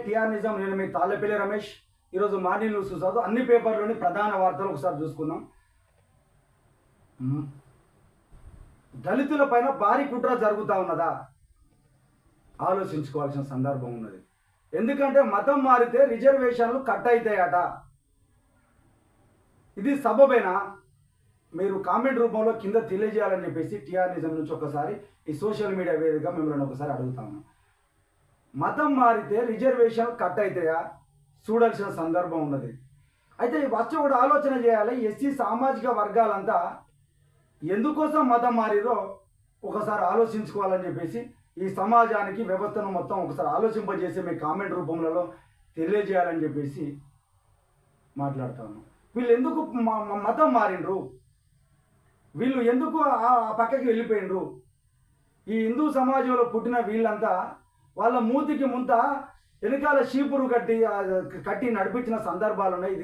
TR నిజం. నేను మీ తాళ్ళపల్లి రమేష్. ఈరోజు మార్నింగ్ న్యూస్ చదువు అన్ని పేపర్లోని ప్రధాన వార్తలు ఒకసారి చూసుకుందాం. దళితుల పైన భారీ కుట్ర జరుగుతూ ఉన్నదా ఆలోచించుకోవాల్సిన సందర్భం ఉన్నది. ఎందుకంటే మతం మారితే రిజర్వేషన్లు కట్ అవుతాయట. ఇది సబబేనా? మీరు కామెంట్ రూపంలో కింద తెలియజేయాలని చెప్పేసి టిఆర్ నిజం నుంచి ఒకసారి ఈ సోషల్ మీడియా వేదికగా మిమ్మల్ని ఒకసారి అడుగుతాను. మతం మారితే రిజర్వేషన్ కట్ అవుతాయా చూడాల్సిన సందర్భం ఉన్నది. అయితే ఫస్ట్ కూడా ఆలోచన చేయాలి. ఎస్సీ సామాజిక వర్గాలంతా ఎందుకోసం మతం మారిరో ఒకసారి ఆలోచించుకోవాలని చెప్పేసి ఈ సమాజానికి వ్యవస్థను మొత్తం ఒకసారి ఆలోచింపజేసి మీ కామెంట్ రూపంలో తెలియజేయాలని చెప్పేసి మాట్లాడతాను. వీళ్ళు ఎందుకు మతం మారిండ్రు, వీళ్ళు ఎందుకు ఆ పక్కకి వెళ్ళిపోయినరు? ఈ హిందూ సమాజంలో పుట్టిన వీళ్ళంతా వాళ్ళ మూతికి ముంత వెనకాల చీపురు కట్టి నడిపించిన సందర్భాలు ఉన్నాయి.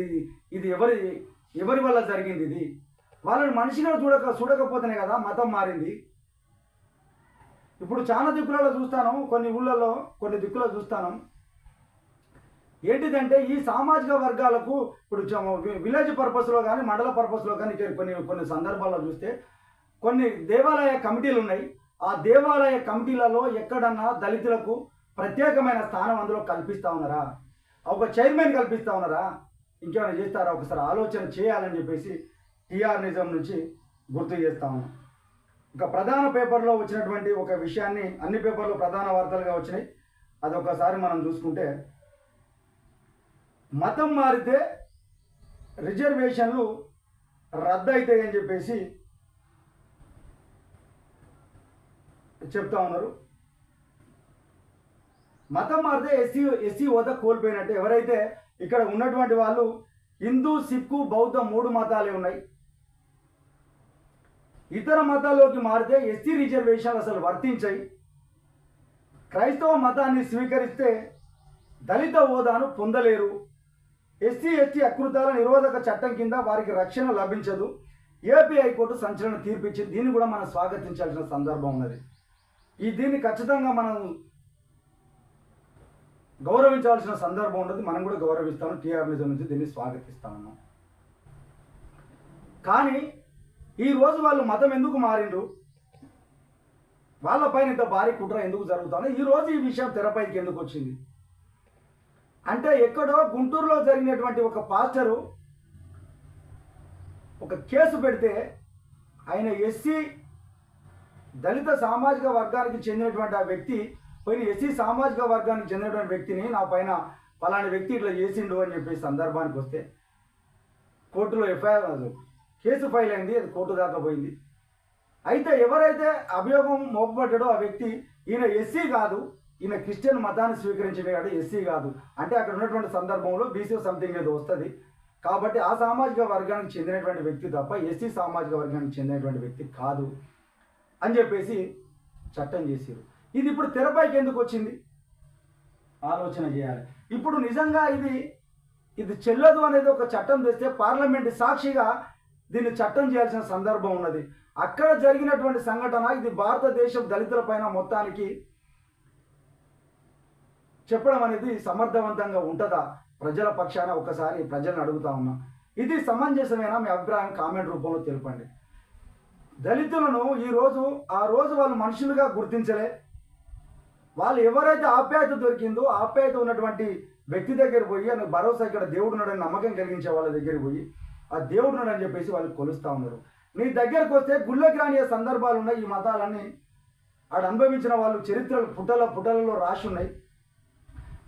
ఇది ఎవరి వల్ల జరిగింది? ఇది వాళ్ళని మనిషిగా చూడకపోతేనే కదా మతం మారింది. ఇప్పుడు చాలా దిక్కులలో చూస్తాను, కొన్ని ఊళ్ళలో కొన్ని దిక్కులో చూస్తాను. ఏంటిదంటే ఈ సామాజిక వర్గాలకు ఇప్పుడు విలేజ్ పర్పస్లో కానీ మండల పర్పస్లో కానీ కొన్ని సందర్భాల్లో చూస్తే కొన్ని దేవాలయ కమిటీలు ఉన్నాయి. ఆ దేవాలయ కమిటీలలో ఎక్కడన్నా దళితులకు ప్రత్యేకమైన స్థానం అందులో కల్పిస్తూ ఉన్నారా? ఒక చైర్మన్ కల్పిస్తూ ఉన్నారా? ఇంకేమైనా చేస్తారా? ఒకసారి ఆలోచన చేయాలని చెప్పేసి టిఆర్ నిజం నుంచి గుర్తు చేస్తా ఉన్నాం. ఇంకా ప్రధాన పేపర్లో వచ్చినటువంటి ఒక విషయాన్ని అన్ని పేపర్లో ప్రధాన వార్తలుగా వచ్చినాయి. అదొకసారి మనం చూసుకుంటే, మతం మారితే రిజర్వేషన్లు రద్దు అవుతాయని చెప్పేసి చెప్తా ఉన్నారు. మతం మారితే ఎస్సీ హోదా కోల్పోయినట్టు. ఎవరైతే ఇక్కడ ఉన్నటువంటి వాళ్ళు హిందూ, సిక్కు, బౌద్ధ 3 మతాలే ఉన్నాయి. ఇతర మతాల్లోకి మారితే ఎస్సీ రిజర్వేషన్లు అసలు వర్తించాయి. క్రైస్తవ మతాన్ని స్వీకరిస్తే దళిత హోదాను పొందలేరు. ఎస్సీ ఎస్టీ అకృతాల నిరోధక చట్టం కింద వారికి రక్షణ లభించదు. ఏపీ హైకోర్టు సంచలన తీర్పిచ్చింది. దీన్ని కూడా మనం స్వాగతించాల్సిన సందర్భం ఉన్నది. దీన్ని ఖచ్చితంగా మనం గౌరవించాల్సిన సందర్భం ఉన్నది. మనం కూడా గౌరవిస్తాము. టిఆర్ నిజం నుంచి దీన్ని స్వాగతిస్తాము. కానీ ఈరోజు వాళ్ళు మతం ఎందుకు మారిండ్రు, వాళ్ళపైన ఇంత భారీ కుట్ర ఎందుకు జరుగుతుందో ఈరోజు ఈ విషయం తెరపైకి ఎందుకు వచ్చింది అంటే, ఎక్కడో గుంటూరులో జరిగినటువంటి ఒక పాస్టరు ఒక కేసు పెడితే ఆయన ఎస్సీ దళిత సామాజిక వర్గానికి చెందినటువంటి ఆ వ్యక్తి పోయిన ఎస్సీ సామాజిక వర్గానికి చెందినటువంటి వ్యక్తిని నా పైన ఫలాని వ్యక్తి ఇట్లా చేసిండు అని చెప్పేసి సందర్భానికి వస్తే కోర్టులో కేసు ఫైల్ అయింది. అది కోర్టు దాకా పోయింది. అయితే ఎవరైతే అభియోగం మోపబడ్డాడో ఆ వ్యక్తి ఈయన ఎస్సీ కాదు, ఈయన క్రిస్టియన్ మతాన్ని స్వీకరించినాడు, ఎస్సీ కాదు అంటే అక్కడ ఉన్నటువంటి సందర్భంలో బీసీ సంథింగ్ ఏదో వస్తుంది. కాబట్టి ఆ సామాజిక వర్గానికి చెందినటువంటి వ్యక్తి తప్ప ఎస్సీ సామాజిక వర్గానికి చెందినటువంటి వ్యక్తి కాదు అని చెప్పేసి చట్టం చేశారు. ఇది ఇప్పుడు తెరపైకి ఎందుకు వచ్చింది ఆలోచన చేయాలి. ఇప్పుడు నిజంగా ఇది చెల్లదు అనేది ఒక చట్టం తెస్తే పార్లమెంట్ సాక్షిగా దీన్ని చట్టం చేయాల్సిన సందర్భం ఉన్నది. అక్కడ జరిగినటువంటి సంఘటన ఇది భారతదేశం దళితుల పైన మొత్తానికి చెప్పడం అనేది సమర్థవంతంగా ఉంటుందా? ప్రజల పక్షాన ఒకసారి ప్రజలను అడుగుతా ఉన్నా. ఇది సమంజసమైన మీ అభిప్రాయం కామెంట్ రూపంలో తెలపండి. దళితులను ఆ రోజు వాళ్ళు మనుషులుగా గుర్తించలే. వాళ్ళు ఎవరైతే ఆప్యాయత దొరికిందో ఆప్యాయత ఉన్నటువంటి వ్యక్తి దగ్గర పోయి నాకు భరోసా ఇక్కడ దేవుడు ఉన్నాడని నమ్మకం కలిగించే వాళ్ళ దగ్గరికి పోయి ఆ దేవుడు ఉన్నాడని చెప్పేసి వాళ్ళు కొలుస్తూ ఉన్నారు. నీ దగ్గరకు వస్తే గుళ్ళకి రాని సందర్భాలు ఉన్నాయి. ఈ మతాలన్నీ ఆడ అనుభవించిన వాళ్ళు చరిత్రలు పుటలలో రాసి ఉన్నాయి.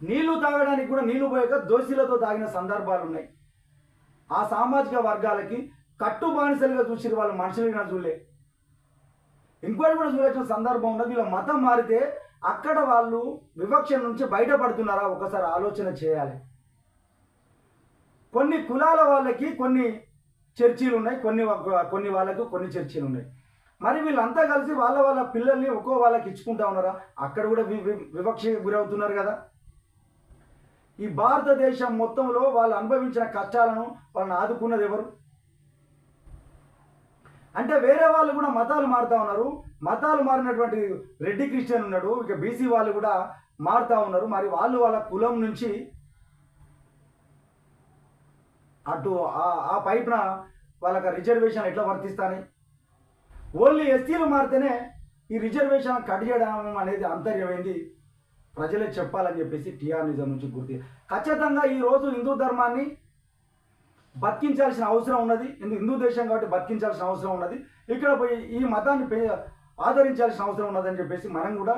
నీళ్లు తాగడానికి కూడా నీళ్లు పోయాక దోశలతో తాగిన సందర్భాలు ఉన్నాయి. ఆ సామాజిక వర్గాలకి కట్టు బానిసలుగా చూసి వాళ్ళు మనుషులుగా చూడలే. ఇంకోటి కూడా చూడాల్సిన సందర్భం ఉన్నది. వీళ్ళ మతం మారితే అక్కడ వాళ్ళు వివక్ష నుంచి బయటపడుతున్నారా ఒకసారి ఆలోచన చేయాలి. కొన్ని కులాల వాళ్ళకి కొన్ని చర్చీలు ఉన్నాయి, కొన్ని వాళ్ళకు కొన్ని చర్చీలు ఉన్నాయి. మరి వీళ్ళంతా కలిసి వాళ్ళ పిల్లల్ని ఒక్కో వాళ్ళకి ఇచ్చుకుంటా ఉన్నారా? అక్కడ కూడా వివక్షకి గురవుతున్నారు కదా. ఈ భారతదేశం మొత్తంలో వాళ్ళు అనుభవించిన కష్టాలను వాళ్ళని ఆదుకున్నది ఎవరు అంటే వేరే వాళ్ళు కూడా మతాలు మారుతూ ఉన్నారు. మతాలు మారినటువంటి రెడ్డి క్రిస్టియన్ ఉన్నాడు. ఇక బీసీ వాళ్ళు కూడా మారుతూ ఉన్నారు. మరి వాళ్ళు వాళ్ళ కులం నుంచి అటు ఆ పైపున వాళ్ళకి రిజర్వేషన్ ఎట్లా వర్తిస్తాయి? ఓన్లీ ఎస్సీలు మారితేనే ఈ రిజర్వేషన్ కట్ చేయడం అనేది అంతర్యమైంది. ప్రజలే చెప్పాలని చెప్పేసి టీఆర్ నిజం నుంచి గుర్తు. ఖచ్చితంగా ఈరోజు హిందూ ధర్మాన్ని బతికించాల్సిన అవసరం ఉన్నది. హిందూ దేశం కాబట్టి బతికించాల్సిన అవసరం ఉన్నది. ఇక్కడ పోయి ఈ మతాన్ని ఆదరించాల్సిన అవసరం ఉన్నదని చెప్పేసి మనం కూడా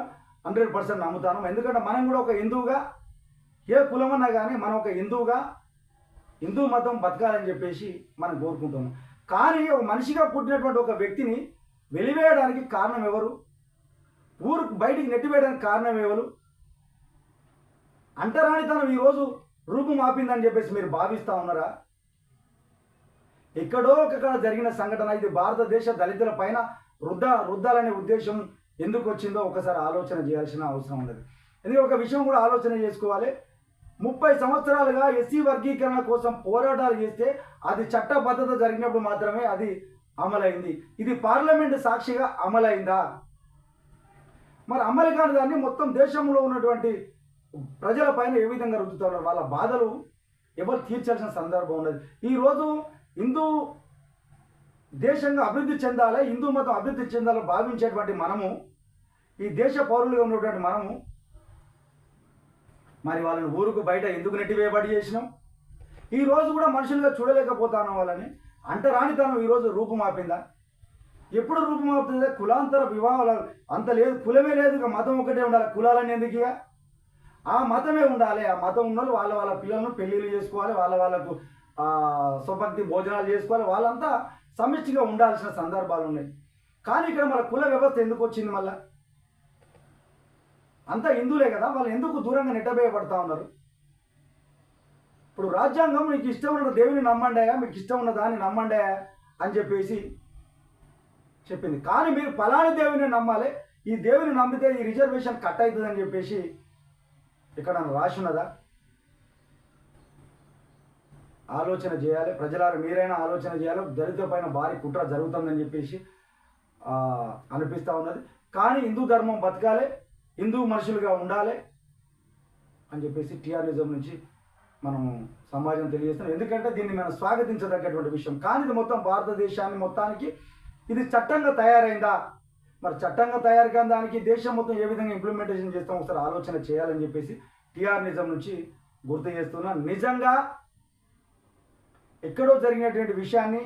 100% నమ్ముతాను. ఎందుకంటే మనం కూడా ఒక హిందువుగా, ఏ కులమన్నా కానీ మనం ఒక హిందువుగా హిందూ మతం బతకాలని చెప్పేసి మనం కోరుకుంటున్నాం. కానీ ఒక మనిషిగా పుట్టినటువంటి ఒక వ్యక్తిని వెలివేయడానికి కారణం ఎవరు? ఊరుకు బయటికి నెట్టివేయడానికి కారణం ఎవరు? అంటరానితనం ఈరోజు రూపం ఆపిందని చెప్పేసి మీరు భావిస్తూ ఉన్నారా? ఎక్కడో ఒకక్కడ జరిగిన సంఘటన ఇది. భారతదేశ దళితుల పైన రుద్దాలనే ఉద్దేశం ఎందుకు వచ్చిందో ఒకసారి ఆలోచన చేయాల్సిన అవసరం ఉన్నది. ఎందుకంటే ఒక విషయం కూడా ఆలోచన చేసుకోవాలి. 30 సంవత్సరాలుగా ఎస్సీ వర్గీకరణ కోసం పోరాటాలు చేస్తే అది చట్టబద్ధత జరిగినప్పుడు మాత్రమే అది అమలైంది. ఇది పార్లమెంటు సాక్షిగా అమలైందా? మరి అమలు కాని దాన్ని మొత్తం దేశంలో ఉన్నటువంటి ప్రజల పైన ఏ విధంగా రుద్దుతారో వాళ్ళ బాధలు ఎవరు తీర్చాల్సిన సందర్భం ఉన్నది. ఈరోజు హిందూ దేశంగా అభివృద్ధి చెందాలి, హిందూ మతం అభివృద్ధి చెందాలని భావించేటువంటి మనము, ఈ దేశ పౌరులుగా ఉన్నటువంటి మనము, మరి వాళ్ళని ఊరుకు బయట ఎందుకు నెట్టివేయబడి చేసినాం? ఈరోజు కూడా మనుషులుగా చూడలేకపోతాను వాళ్ళని. అంటరానితనం ఈరోజు రూపుమాపిందా? ఎప్పుడు రూపుమాపుతుంది? కులాంతర వివాహాలు అంత లేదు, కులమే లేదు, ఇక మతం ఒకటే ఉండాలి. కులాలని ఎందుకు? ఇక ఆ మతమే ఉండాలి. ఆ మతం ఉన్న వాళ్ళ వాళ్ళ పిల్లలను పెళ్ళిళ్ళు చేసుకోవాలి, వాళ్ళకు స్వపక్తి భోజనాలు చేసుకోవాలి, వాళ్ళంతా సమిష్టిగా ఉండాల్సిన సందర్భాలు ఉన్నాయి. కానీ ఇక్కడ మన కుల వ్యవస్థ ఎందుకు వచ్చింది? మళ్ళా అంతా హిందువులే కదా, వాళ్ళు ఎందుకు దూరంగా నెట్టబేయబడతా ఉన్నారు? ఇప్పుడు రాజ్యాంగం మీకు ఇష్టం ఉన్న దేవుని నమ్మండాయా, మీకు ఇష్టం ఉన్న దాన్ని నమ్మండాయా అని చెప్పేసి చెప్పింది. కానీ మీరు ఫలాని దేవుని నమ్మాలి, ఈ దేవుని నమ్మితే ఈ రిజర్వేషన్ కట్ అవుతుందని చెప్పేసి ఇక్కడ రాసి ఉన్నదా? ఆలోచన చేయాలి ప్రజలారా, మీరైనా ఆలోచన చేయాలి. దళితుల పైన భారీ కుట్ర జరుగుతుందని చెప్పేసి అనిపిస్తూ ఉన్నది. కానీ హిందూ ధర్మం బతకాలి, హిందూ మనుషులుగా ఉండాలి అని చెప్పేసి టీఆర్ నిజం నుంచి మనము సమాజం తెలియజేస్తాం. ఎందుకంటే దీన్ని మనం స్వాగతించదగ్గటువంటి విషయం. కానీ ఇది మొత్తం భారతదేశాన్ని మొత్తానికి ఇది చట్టంగా తయారైందా? మరి చట్టంగా తయారు కాని దానికి దేశం మొత్తం ఏ విధంగా ఇంప్లిమెంటేషన్ చేస్తాం ఒకసారి ఆలోచన చేయాలని చెప్పేసి టీఆర్ నిజం నుంచి గుర్తు చేస్తున్నా. నిజంగా ఎక్కడో జరిగినటువంటి విషయాన్ని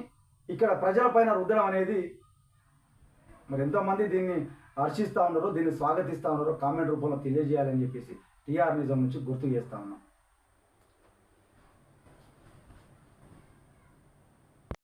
ఇక్కడ ప్రజలపైన రుద్దడం అనేది మరి ఎంతోమంది దీన్ని హర్షిస్తూ ఉన్నారో, దీన్ని స్వాగతిస్తూ ఉన్నారో కామెంట్ రూపంలో తెలియజేయాలని చెప్పేసి టీఆర్ నిజం నుంచి గుర్తు చేస్తా ఉన్నాం.